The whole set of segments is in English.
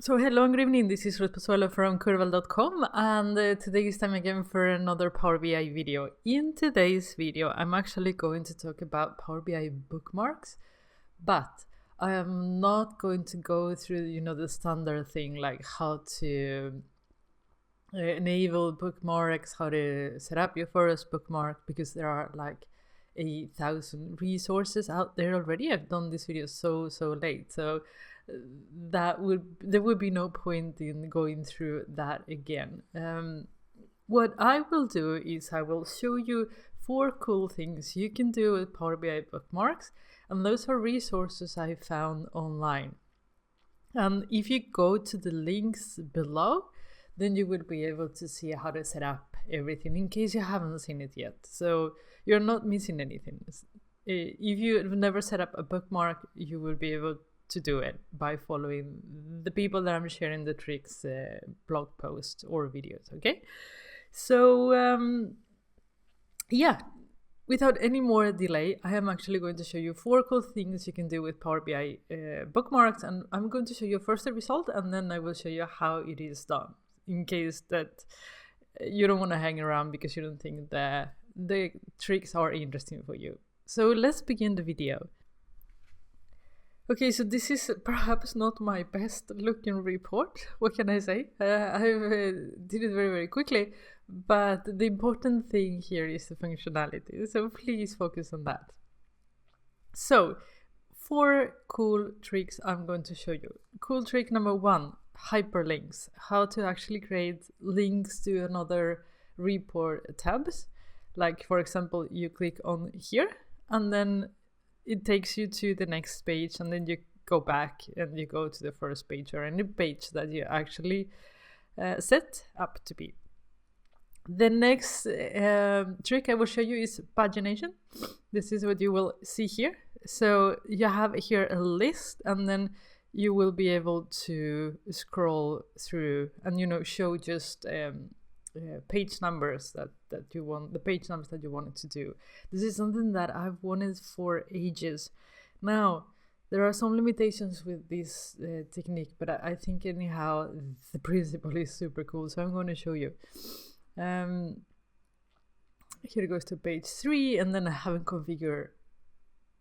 So hello and good evening, this is Ruth Pozuelo from Curbal.com, and today is time again for another Power BI video. In today's video I'm actually going to talk about Power BI bookmarks, but I am not going to go through the standard thing like how to enable bookmarks, how to set up your first bookmark, because there are like 1,000 resources out there already. I've done this video so late, so there would be no point in going through that again. What I will do is I will show you 4 cool things you can do with Power BI bookmarks, and those are resources I found online. And if you go to the links below, then you will be able to see how to set up everything in case you haven't seen it yet. So you're not missing anything. If you've never set up a bookmark, you will be able to do it by following the people that I'm sharing the tricks blog posts or videos. Okay, so yeah, without any more delay, I am actually going to show you 4 cool things you can do with Power BI bookmarks, and I'm going to show you first the result, and then I will show you how it is done, in case that you don't want to hang around because you don't think that the tricks are interesting for you. So let's begin the video. Okay, so this is perhaps not my best looking report. What can I say? I did it very quickly, but the important thing here is the functionality. So please focus on that. So 4 cool tricks I'm going to show you. Cool trick number 1, hyperlinks. How to actually create links to another report tabs. Like for example, you click on here and then it takes you to the next page, and then you go back and you go to the first page or any page that you actually set up to be. The next trick I will show you is pagination. This is what you will see here. So you have here a list, and then you will be able to scroll through and show just page numbers that you want, the page numbers that you wanted to do. This is something that I've wanted for ages. Now there are some limitations with this technique, but I think anyhow the principle is super cool, so I'm going to show you. Here it goes to page 3, and then I haven't configured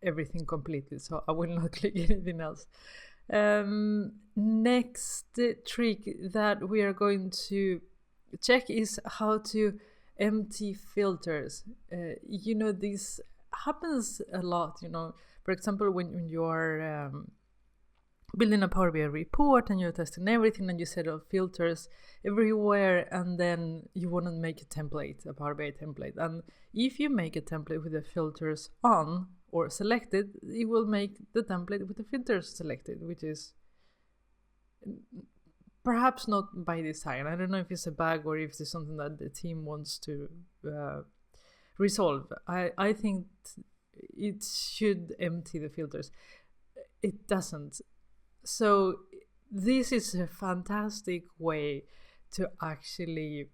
everything completely, so I will not click anything else. Next trick that we are going to check is how to empty filters. This happens a lot. For example, when you are building a Power BI report and you're testing everything and you set up filters everywhere, and then you want to make a template, a Power BI template. And if you make a template with the filters on or selected, it will make the template with the filters selected, which is perhaps not by design. I don't know if it's a bug or if it's something that the team wants to resolve. I think it should empty the filters. It doesn't. So this is a fantastic way to actually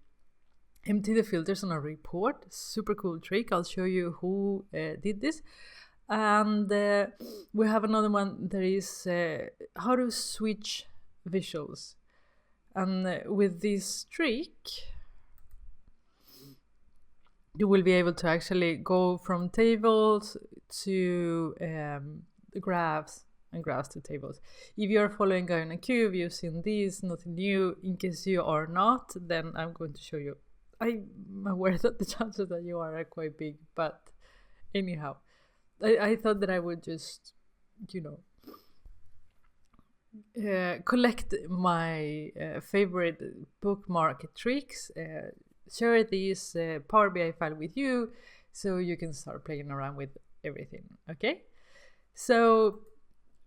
empty the filters on a report. Super cool trick. I'll show you who did this. And we have another one. There is how to switch visuals. And with this trick, you will be able to actually go from tables to graphs and graphs to tables. If you are following Guy in a Cube, you've seen this, nothing new. In case you are not, then I'm going to show you. I'm aware that the chances that you are quite big, but anyhow, I thought that I would just, collect my favorite bookmark tricks, share this Power BI file with you so you can start playing around with everything. Okay, so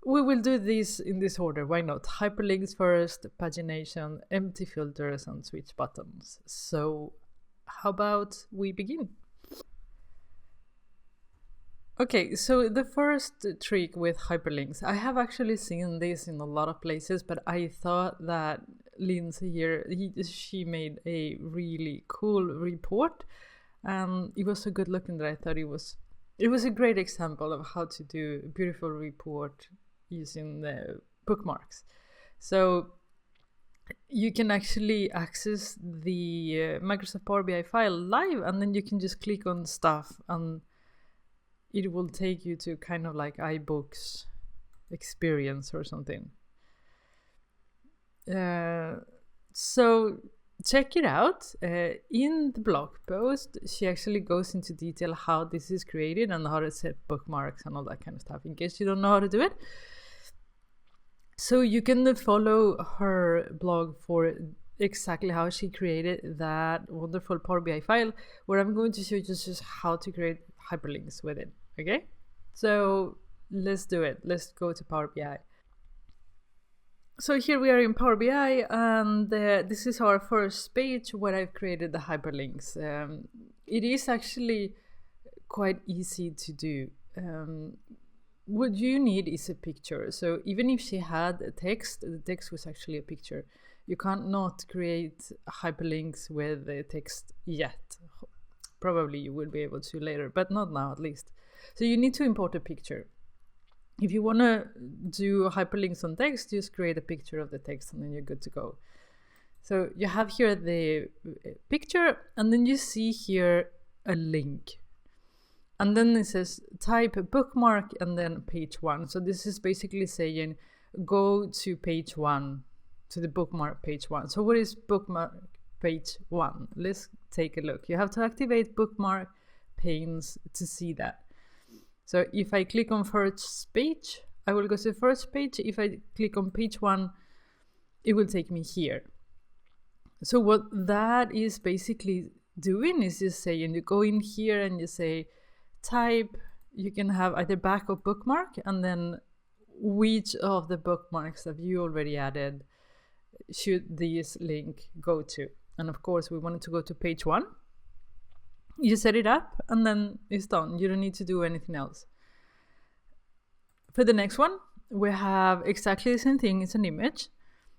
we will do this in this order. Why not? Hyperlinks first, pagination, empty filters, and switch buttons. So how about we begin? Okay, so the first trick with hyperlinks, I have actually seen this in a lot of places, but I thought that Lindsay here, she made a really cool report, and it was so good looking that I thought it was a great example of how to do a beautiful report using the bookmarks. So you can actually access the Microsoft Power BI file live, and then you can just click on stuff and it will take you to kind of like iBooks experience or something. So check it out. In the blog post, she actually goes into detail how this is created and how to set bookmarks and all that kind of stuff, in case you don't know how to do it. So you can follow her blog for exactly how she created that wonderful Power BI file, where I'm going to show you just how to create hyperlinks with it. Okay, so let's do it. Let's go to Power BI. So here we are in Power BI, and this is our first page where I've created the hyperlinks. It is actually quite easy to do. What you need is a picture. So even if she had a text, the text was actually a picture. You can't not create hyperlinks with the text yet. Probably you will be able to later, but not now at least. So you need to import a picture. If you want to do hyperlinks on text, just create a picture of the text and then you're good to go. So you have here the picture, and then you see here a link. And then it says type bookmark and then page 1. So this is basically saying go to page 1, to the bookmark page 1. So what is bookmark page 1? Let's take a look. You have to activate bookmark panes to see that. So if I click on first page, I will go to the first page. If I click on page 1, it will take me here. So what that is basically doing is just saying you go in here and you say type, you can have either back or bookmark, and then which of the bookmarks that you already added should this link go to. And of course, we wanted to go to page 1. You set it up and then it's done. You don't need to do anything else. For the next one, we have exactly the same thing. It's an image,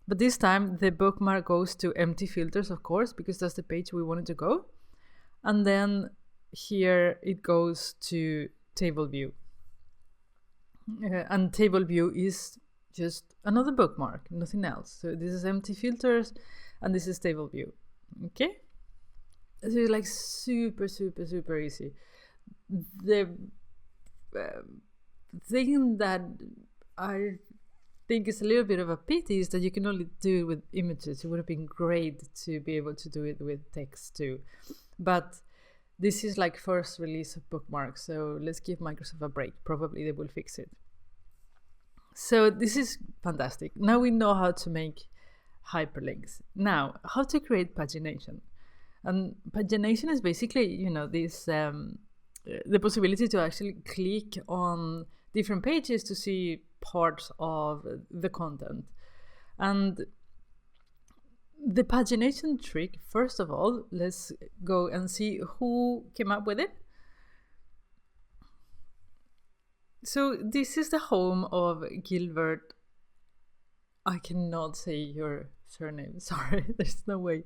but this time the bookmark goes to empty filters, of course, because that's the page we wanted to go. And then here it goes to table view. And table view is just another bookmark, nothing else. So this is empty filters and this is table view. Okay. So it's like super easy. The thing that I think is a little bit of a pity is that you can only do it with images. It would have been great to be able to do it with text too. But this is like first release of bookmarks, so let's give Microsoft a break. Probably they will fix it. So this is fantastic. Now we know how to make hyperlinks. Now, how to create pagination. And pagination is basically, this the possibility to actually click on different pages to see parts of the content. And the pagination trick, first of all, let's go and see who came up with it. So this is the home of Gilbert. I cannot say your surname. Sorry, there's no way.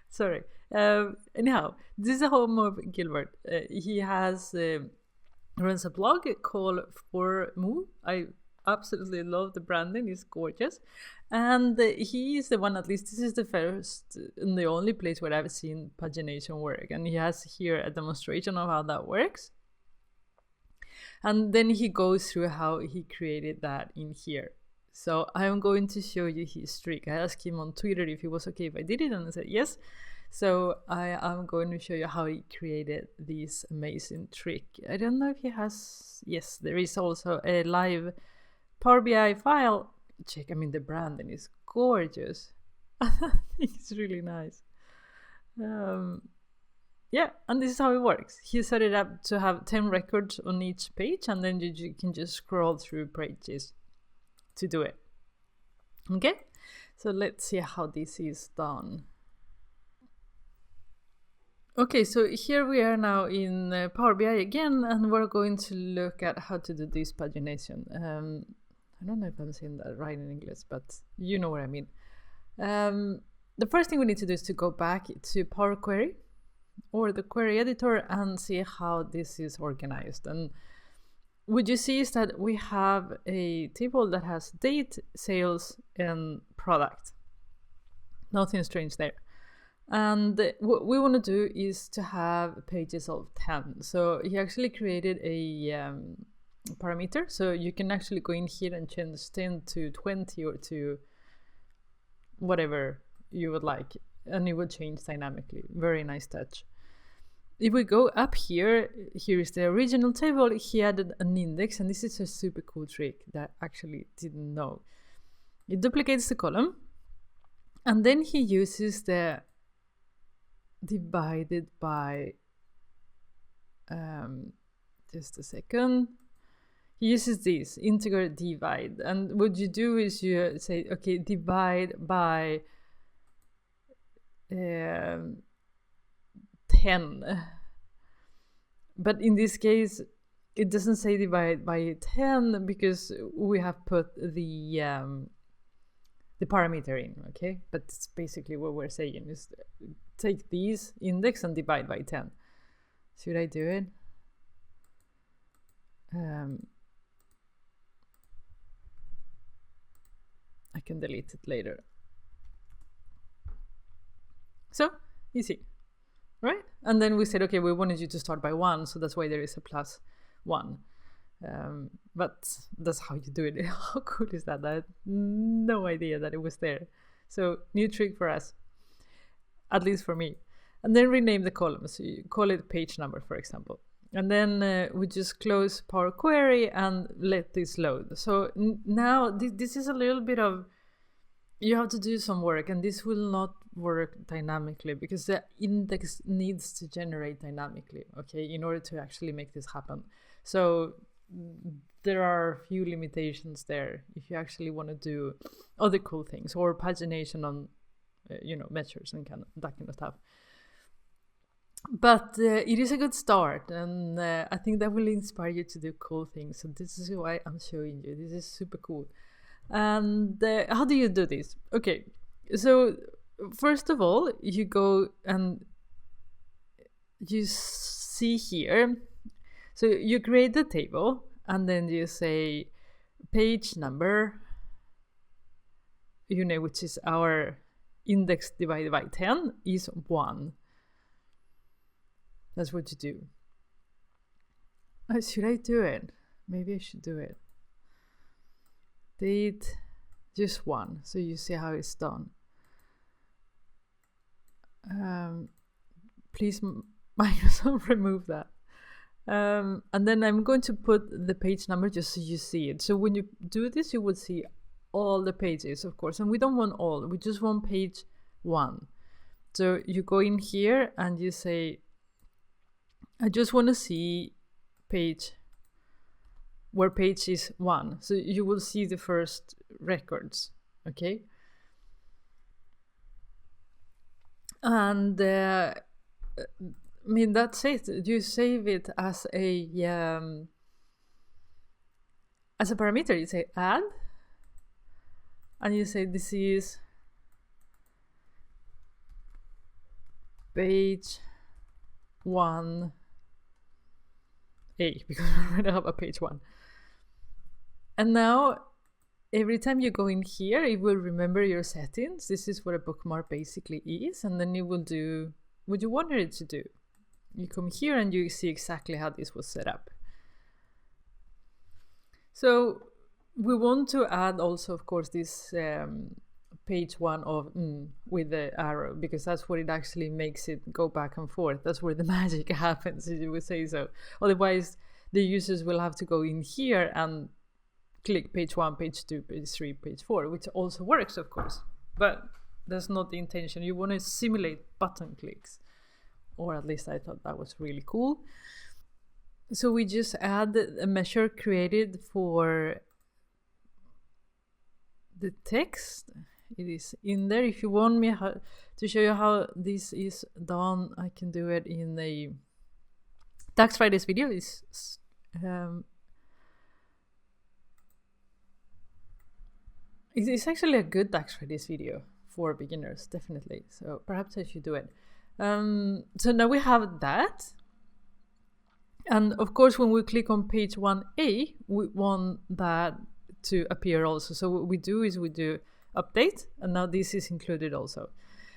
Sorry. Anyhow, this is the home of Gilbert. He has runs a blog called For Move. I absolutely love the branding; it's gorgeous, and he is the one. At least this is the first and the only place where I've seen pagination work, and he has here a demonstration of how that works. And then he goes through how he created that in here. So I'm going to show you his trick. I asked him on Twitter if it was okay if I did it, and I said yes. So I am going to show you how he created this amazing trick. I don't know if he has... Yes, there is also a live Power BI file. Check, I mean, the branding is gorgeous. I think it's really nice. Yeah, and this is how it works. He set it up to have 10 records on each page, and then you can just scroll through pages to do it. Okay, so let's see how this is done. Okay, so here we are now in Power BI again, and we're going to look at how to do this pagination. I don't know if I'm saying that right in English, but you know what I mean. The first thing we need to do is to go back to Power Query or the query editor and see how this is organized. And what you see is that we have a table that has date, sales, and product. Nothing strange there. And what we want to do is to have pages of 10. So he actually created a parameter. So you can actually go in here and change 10 to 20 or to whatever you would like. And it will change dynamically. Very nice touch. If we go up here, here is the original table. He added an index, and this is a super cool trick that I actually didn't know. It duplicates the column, and then he uses the divided by, just a second. He uses this integer divide, and what you do is you say, okay, divide by 10. But in this case, it doesn't say divide by 10 because we have put the parameter in, okay? But it's basically what we're saying is take these index and divide by 10. Should I do it? I can delete it later. So easy, right? And then we said, okay, we wanted you to start by 1, so that's why there is a +1. But that's how you do it. How cool is that? I had no idea that it was there. So new trick for us, at least for me. And then rename the column. So you call it page number, for example. And then we just close Power Query and let this load. So now this is a little bit of, you have to do some work, and this will not work dynamically because the index needs to generate dynamically, okay, in order to actually make this happen. So there are a few limitations there if you actually want to do other cool things or pagination on, measures and that kind of stuff. But it is a good start, and I think that will inspire you to do cool things. So this is why I'm showing you. This is super cool. And how do you do this? Okay, so first of all, you go and you see here. So you create the table, and then you say page number, which is our index divided by 10 is 1. That's what you do. Should I do it? Maybe I should do it. Date, just 1, so you see how it's done. Please, Microsoft, remove that. And then I'm going to put the page number just so you see it. So when you do this, you will see all the pages, of course, and we don't want all, we just want page 1. So you go in here and you say, I just want to see page where page is 1. So you will see the first records, okay? And that's it. You save it as a parameter. You say add, and you say this is page 1A because we already have a page 1. And now every time you go in here, it will remember your settings. This is what a bookmark basically is, and then it will do what you wanted it to do. You come here and you see exactly how this was set up. So we want to add also, of course, this page 1 of with the arrow, because that's what it actually makes it go back and forth. That's where the magic happens, if you would say so. Otherwise, the users will have to go in here and click page 1, page 2, page 3, page 4, which also works, of course. But that's not the intention. You want to simulate button clicks. Or at least I thought that was really cool. So we just add a measure created for the text. It is in there. If you want me to show you how this is done, I can do it in a Tax Fridays video. It's actually a good Tax Fridays video for beginners, definitely. So perhaps I should do it. So now we have that. And of course, when we click on page 1A, we want that to appear also. So what we do is we do update, and now this is included also.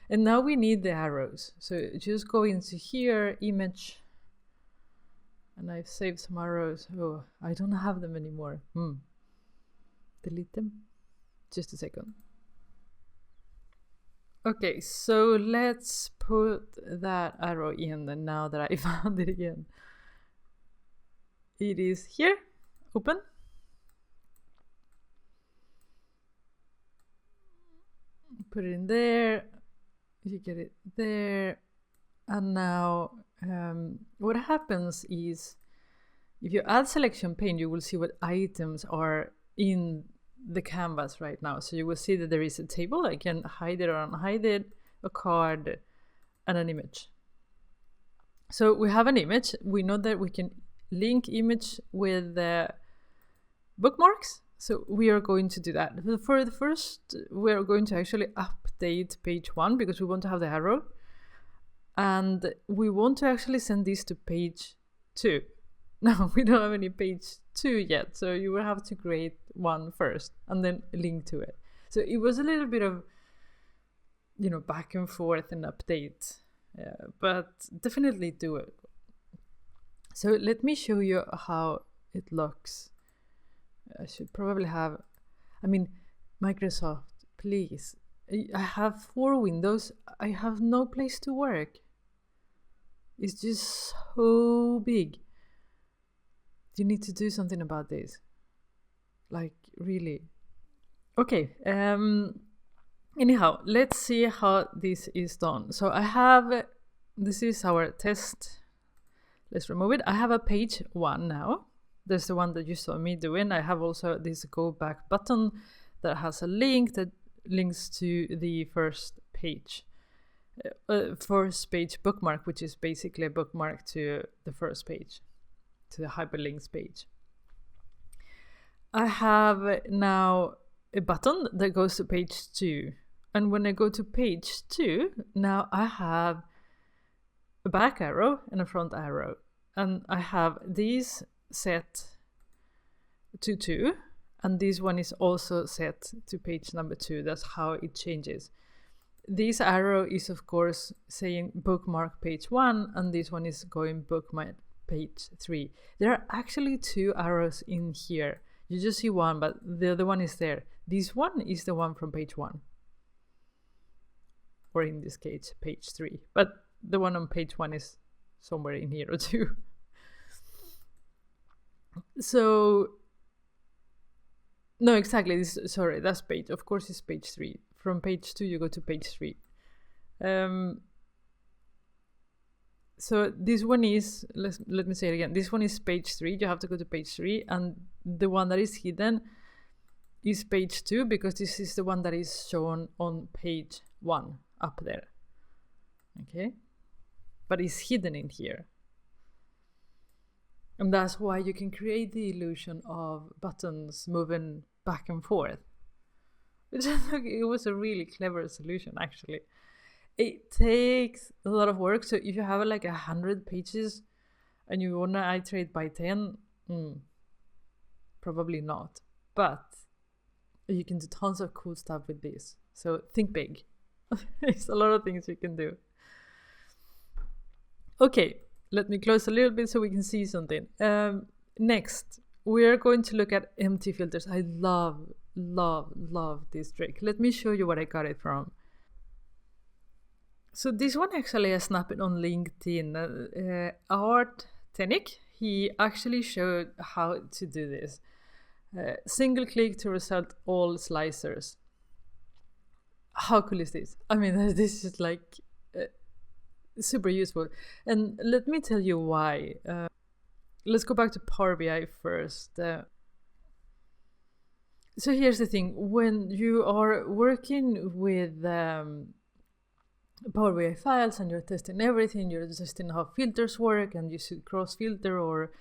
And now we need the arrows. So just go into here, image, and I've saved some arrows. Oh, I don't have them anymore. Delete them. Just a second. Okay, so let's put that arrow in, and now that I found it again. It is here, open. Put it in there, you get it there. And now what happens is, if you add selection pane, you will see what items are in the canvas right now. So you will see that there is a table. I can hide it or unhide it, a card, and an image. So we have an image. We know that we can link image with the bookmarks. So we are going to do that. For the first, we are going to actually update page 1 because we want to have the arrow. And we want to actually send this to page 2. Now we don't have any page 2 yet, so you will have to create one first and then link to it. So it was a little bit of, back and forth and update, but definitely do it. So let me show you how it looks. I should probably have, Microsoft, please. I have 4 windows. I have no place to work. It's just so big. You need to do something about this. Like, really. Okay. Anyhow, let's see how this is done. So I have, this is our test. Let's remove it. I have a page 1 now. There's the one that you saw me doing. I have also this go back button that has a link that links to the first page. First page bookmark, which is basically a bookmark to the first page, to the hyperlinks page. I have now a button that goes to page 2. And when I go to page 2, now I have a back arrow and a front arrow. And I have these set to 2. And this one is also set to page number 2. That's how it changes. This arrow is, of course, saying bookmark page 1, and this one is going bookmark page 3. There are actually 2 arrows in here. You just see one, but the other one is there. This one is the one from page 1. Or in this case, page 3. But the one on page 1 is somewhere in here or 2. So, no, exactly. Sorry, that's page. Of course, it's page 3. From page 2, you go to page 3. So this one is, let me say it again. This one is page 3. You have to go to page 3. And the one that is hidden is page 2, because this is the one that is shown on page 1 up there. Okay? But it's hidden in here. And that's why you can create the illusion of buttons moving back and forth. It was a really clever solution, actually. It takes a lot of work. So if you have like 100 pages and you want to iterate by 10, probably not. But you can do tons of cool stuff with this. So think big. There's a lot of things you can do. Okay, let me close a little bit so we can see something. Next, we are going to look at empty filters. I love this trick. Let me show you where I got it from. So this one actually I snapped it on LinkedIn. Art Tenik, he actually showed how to do this. Single click to result all slicers. How cool is this? I mean, this is like super useful. And let me tell you why. Let's go back to Power BI first. So here's the thing. When you are working with Power BI files and you're testing everything, you're testing how filters work, and you should cross filter or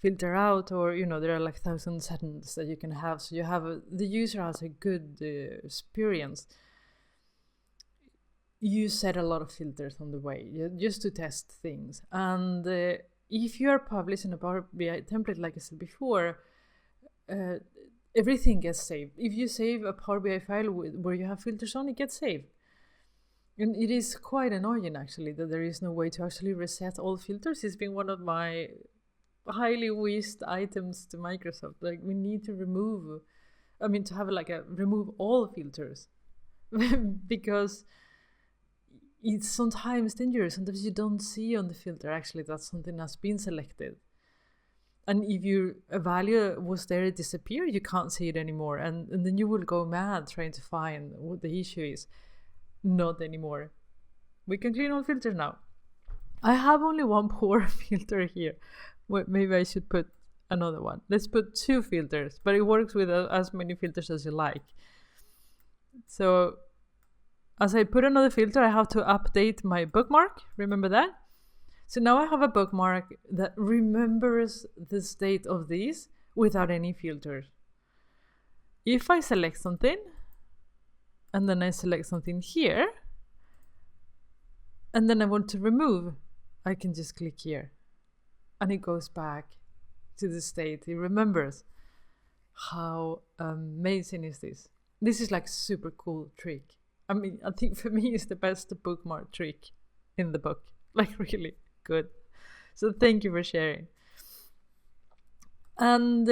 filter out, or there are like 1,000 settings that you can have, so you have the user has a good experience. You set a lot of filters on the way just to test things, and if you are publishing a Power BI template, like I said before, everything gets saved. If you save a Power BI file where you have filters on, it gets saved. And it is quite annoying, actually, that there is no way to actually reset all filters. It's been one of my highly wished items to Microsoft. Like, we need to remove, to have like a remove all filters because it's sometimes dangerous. Sometimes you don't see on the filter actually that something has been selected. And if a value was there, it disappeared, you can't see it anymore. And then you will go mad trying to find what the issue is. Not anymore. We can clean all filters now. I have only one poor filter here. Maybe I should put another one. Let's put 2 filters, but it works with as many filters as you like. So as I put another filter, I have to update my bookmark. Remember that? So now I have a bookmark that remembers the state of these without any filters. If I select something, and then I select something here, and then I want to remove, I can just click here, and it goes back to the state. It remembers. How amazing is this? This is like super cool trick. I think for me it's the best bookmark trick in the book. Like really good. So thank you for sharing. And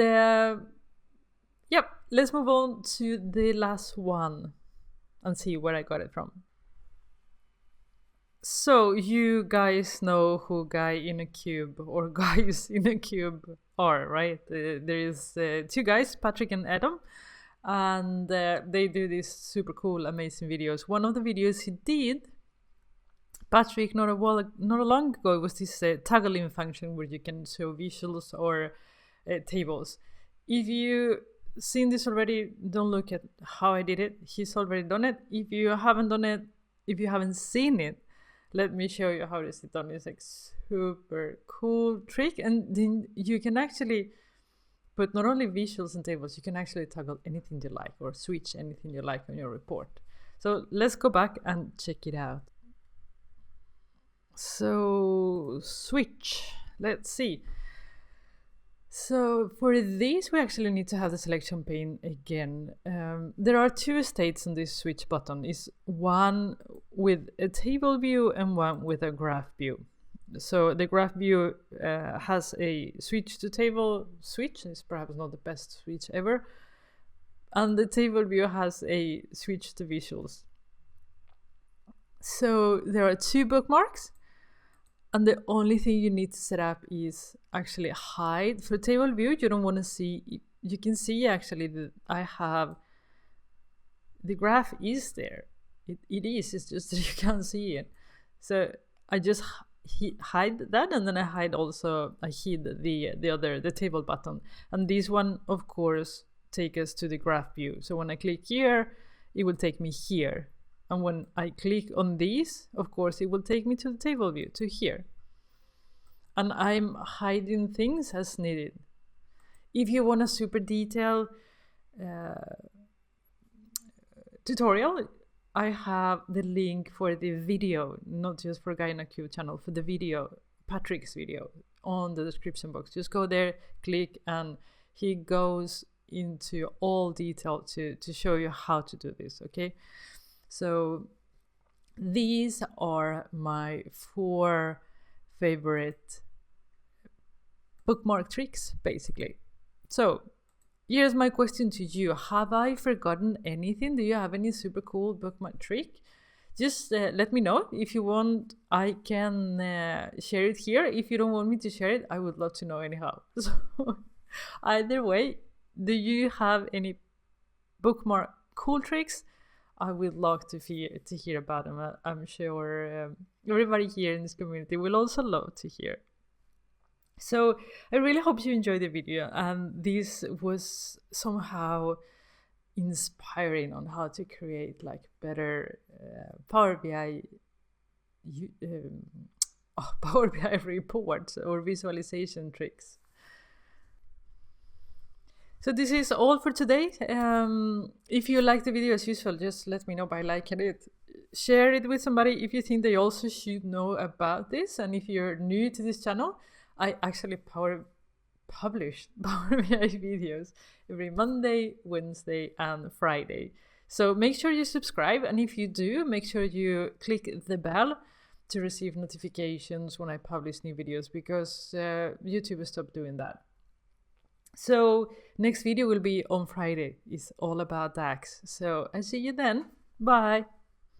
let's move on to the last one and see where I got it from. So you guys know who Guy in a Cube or Guys in a Cube are, right? There is 2 guys, Patrick and Adam, and they do these super cool, amazing videos. One of the videos he did, Patrick, not long ago, was this toggling function where you can show visuals or tables. If you seen this already, don't look at how I did it. He's already done it. If you haven't done it, if you haven't seen it, let me show you how this is done. It's like super cool trick, and then you can actually put not only visuals and tables, you can actually toggle anything you like or switch anything you like on your report. So let's go back and check it out. So switch, let's see. So for this, we actually need to have the selection pane again. There are 2 states on this switch button. It's one with a table view and one with a graph view. So the graph view has a switch to table switch. It's perhaps not the best switch ever. And the table view has a switch to visuals. So there are 2 bookmarks. And the only thing you need to set up is actually hide. For table view, you don't want to see, you can see actually that I have, the graph is there. It is, it's just that you can't see it. So I just hide that, and then I hid the table button. And this one, of course, take us to the graph view. So when I click here, it will take me here. And when I click on these, of course, it will take me to the table view, to here. And I'm hiding things as needed. If you want a super detailed tutorial, I have the link for the video, not just for Guy in a Cube channel, for the video, Patrick's video, on the description box. Just go there, click, and he goes into all detail to show you how to do this, okay? So these are my 4 favorite bookmark tricks, basically. So here's my question to you. Have I forgotten anything? Do you have any super cool bookmark trick? Just let me know. If you want, I can share it here. If you don't want me to share it, I would love to know anyhow. So either way, do you have any bookmark cool tricks? I would love to hear about them. I'm sure everybody here in this community will also love to hear. So I really hope you enjoyed the video, and this was somehow inspiring on how to create like better Power BI Power BI reports or visualization tricks. So this is all for today. If you like the video, as usual, just let me know by liking it. Share it with somebody if you think they also should know about this. And if you're new to this channel, I actually publish Power BI videos every Monday, Wednesday, and Friday. So make sure you subscribe, and if you do, make sure you click the bell to receive notifications when I publish new videos, because YouTube has stopped doing that. So next video will be on Friday. It's all about DAX. So I'll see you then. Bye.